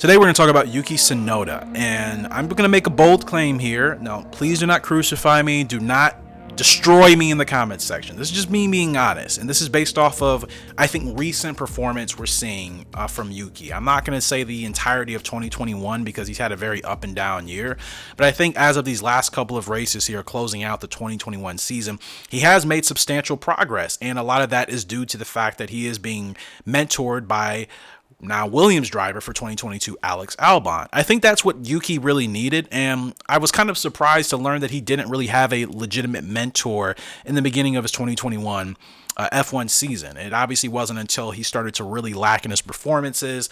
Today we're going to talk about Yuki Tsunoda, and I'm going to make a bold claim here. Now, please do not crucify me. Do not destroy me in the comments section. This is just me being honest, and this is based off of, I think, recent performance we're seeing from Yuki. I'm not going to say the entirety of 2021 because he's had a very up and down year, but I think as of these last couple of races here, closing out the 2021 season, he has made substantial progress, and a lot of that is due to the fact that he is being mentored by now Williams driver for 2022, Alex Albon. I think that's what Yuki really needed, and I was kind of surprised to learn that he didn't really have a legitimate mentor in the beginning of his 2021 F1 season. It obviously wasn't until he started to really lack in his performances,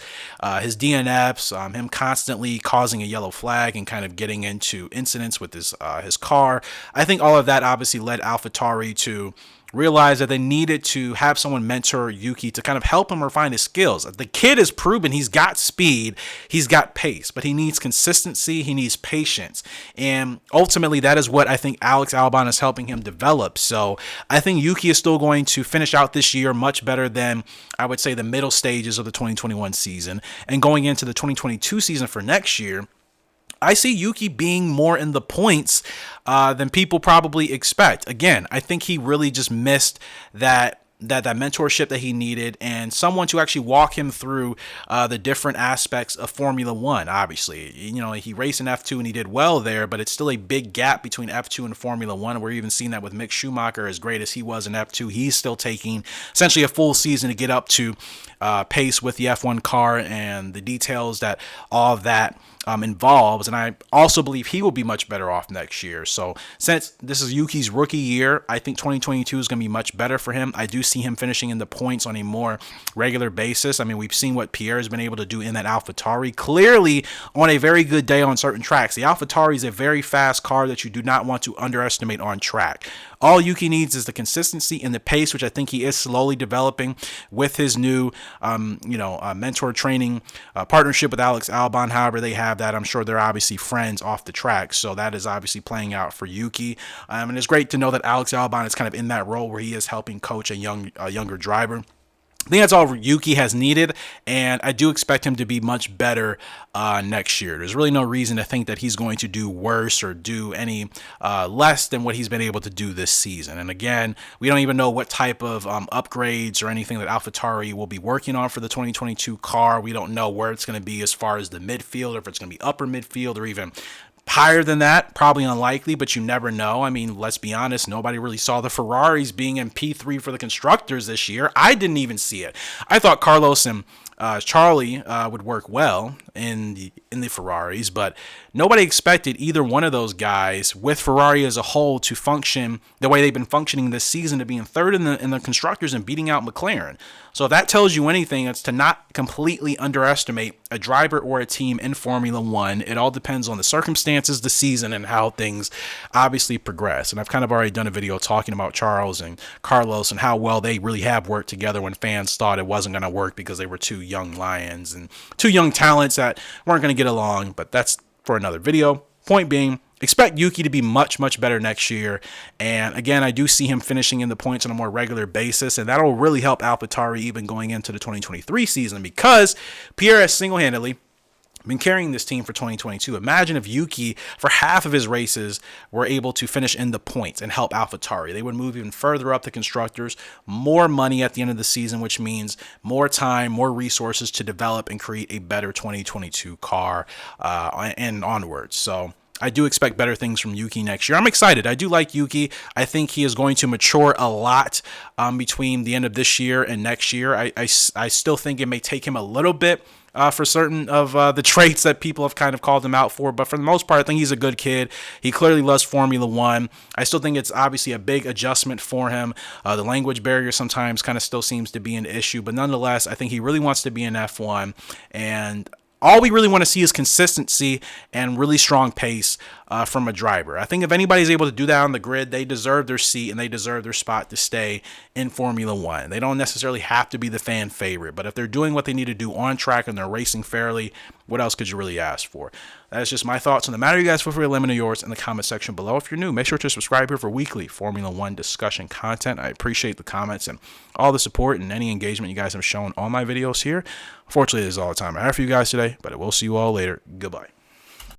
his DNFs, him constantly causing a yellow flag and kind of getting into incidents with his car. I think all of that obviously led AlphaTauri to realize that they needed to have someone mentor Yuki to kind of help him refine his skills. The kid has proven he's got speed, he's got pace, but he needs consistency, he needs patience. And ultimately, that is what I think Alex Albon is helping him develop. So I think Yuki is still going to finish out this year much better than, I would say, the middle stages of the 2021 season. And going into the 2022 season for next year, I see Yuki being more in the points than people probably expect. Again, I think he really just missed that mentorship that he needed and someone to actually walk him through the different aspects of Formula One. Obviously, he raced in F2 and he did well there, but it's still a big gap between F2 and Formula One. We're even seeing that with Mick Schumacher. As great as he was in F2, he's still taking essentially a full season to get up to pace with the F1 car and the details that all of that involves. And I also believe he will be much better off next year. So since this is Yuki's rookie year, I think 2022 is going to be much better for him. I do see him finishing in the points on a more regular basis. I mean, we've seen what Pierre has been able to do in that AlphaTauri. Clearly, on a very good day on certain tracks, the AlphaTauri is a very fast car that you do not want to underestimate on track. All Yuki needs is the consistency and the pace, which I think he is slowly developing with his new, mentor training partnership with Alex Albon. However, they have that. I'm sure they're obviously friends off the track, so that is obviously playing out for Yuki. And it's great to know that Alex Albon is kind of in that role where he is helping coach a younger driver. I think that's all Yuki has needed, and I do expect him to be much better next year. There's really no reason to think that he's going to do worse or do any less than what he's been able to do this season. And again, we don't even know what type of upgrades or anything that AlphaTauri will be working on for the 2022 car. We don't know where it's going to be as far as the midfield, or if it's going to be upper midfield or even higher than that. Probably unlikely, but you never know. I mean, let's be honest, nobody really saw the Ferraris being in P3 for the constructors this year. I didn't even see it. I thought Carlos and Charlie would work well in the Ferraris, but nobody expected either one of those guys with Ferrari as a whole to function the way they've been functioning this season, to be in third in the constructors and beating out McLaren. So if that tells you anything, it's to not completely underestimate a driver or a team in Formula One. It all depends on the circumstances, the season, and how things obviously progress. And I've kind of already done a video talking about Charles and Carlos and how well they really have worked together when fans thought it wasn't going to work because they were two young lions and two young talents that weren't going to get along. But that's for another video. Point being, expect Yuki to be much, much better next year. And again, I do see him finishing in the points on a more regular basis, and that'll really help AlphaTauri even going into the 2023 season, because Pierre has single-handedly been carrying this team for 2022. Imagine if Yuki, for half of his races, were able to finish in the points and help AlphaTauri. They would move even further up the constructors, more money at the end of the season, which means more time, more resources to develop and create a better 2022 car and onwards. So I do expect better things from Yuki next year. I'm excited. I do like Yuki. I think he is going to mature a lot between the end of this year and next year. I still think it may take him a little bit for certain of the traits that people have kind of called him out for. But for the most part, I think he's a good kid. He clearly loves Formula One. I still think it's obviously a big adjustment for him. The language barrier sometimes kind of still seems to be an issue. But nonetheless, I think he really wants to be in F1. And all we really want to see is consistency and really strong pace from a driver. I think if anybody's able to do that on the grid, they deserve their seat and they deserve their spot to stay in Formula One. They don't necessarily have to be the fan favorite, but if they're doing what they need to do on track and they're racing fairly, what else could you really ask for? That's just my thoughts on the matter. You guys feel free to let me know yours in the comment section below. If you're new, make sure to subscribe here for weekly Formula One discussion content. I appreciate the comments and all the support and any engagement you guys have shown on my videos here. Unfortunately, this is all the time I have for you guys today, but I will see you all later. Goodbye.